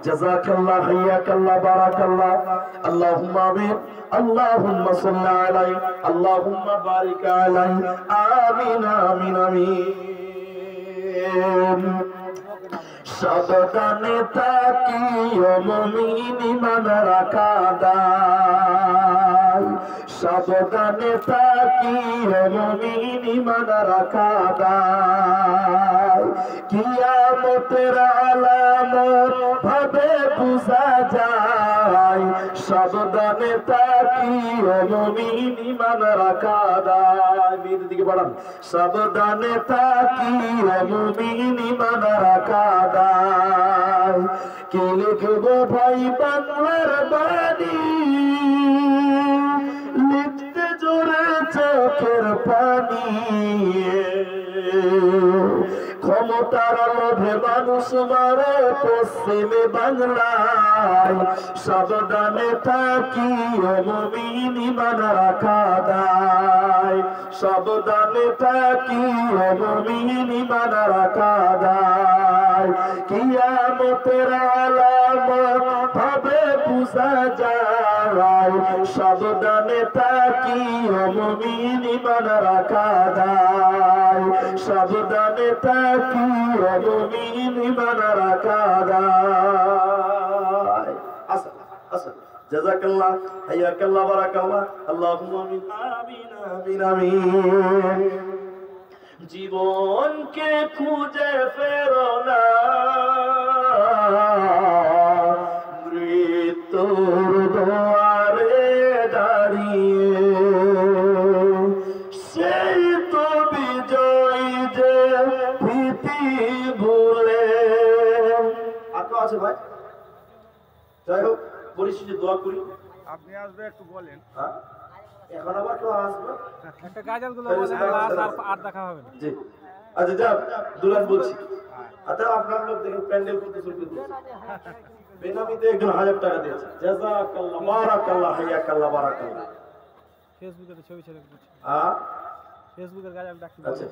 জাযাকাল্লাহ হাইয়াকাল্লাহ বারাকাল্লাহ আল্লাহুম্মা আমিন আল্লাহুম্মা সাল্লি আলাইহি আল্লাহুম্মা বারিক আলাইহি আমিন আমিন আমিন। সাবধানে থাকিও মুমিন ঈমান রাখা দায়, সাবধানে থাকিও মুমিন ঈমান রাখা দায়। কিয়ামতের আলামত ভাবে বুঝা যায়, সাবধানে থাকিও মুমিন ঈমান রাখা দায়। মেয়েদের দিকে বাড়ান। সাবধানে থাকিও মুমিন ঈমান রাখা দায়। কি লিখবো ভাই বাংলার বাণী, লিখতে জোরে চোখের পানি। ক্ষমতার লোভে মানুষ মারে পশ্চিমে বাংলায়, সাবধানে থাকিও মুমিন ঈমান রাখা দায়, সাবধানে থাকিও মুমিন ঈমান রাখা দায়। কিয়ামতের আলামত ভাবে বুঝা যায়, সাবধানে থাকিও মুমিন ঈমান রাখা দায়, সাবধানে থাকিও মুমিন ঈমান রাখা দায়। আসেন আসেন। জাযাকাল্লাহ হাইয়াকাল্লাহ বারাকাল্লাহ আল্লাহুম্মা আমিন আমিন আমিন। জীবনকে খুঁজে ফেরো না, মৃত্যুর দুয়ারে দাঁড়িয়ে, সেই তো বিজয় যে ভীতি ভুলে। আর কেউ আছে ভাই? যাই হোক, পরিশেষে দোয়া করি। আপনি আসবে একটু বলেন। হ্যাঁ, এখন আবার কেউ আসবে? একটা গাজাল গুলো বলেন, আর দেখা হবে না। জি আচ্ছা, যা দুলান বলছি। আচ্ছা, আপনার লোক দেখেন প্যান্ডেল কত শুরু করে দিয়েছে। বেনামিতে একজন 1000 টাকা দিয়েছে। জাযাকাল্লাহ বারাকাল্লাহ হাইয়াকাল্লাহ বারাকাল্লাহ। ফেসবুকে তো ছবি ছেড়ে দিচ্ছে। হ্যাঁ, ফেসবুকের গাজাল ডাকি। আচ্ছা।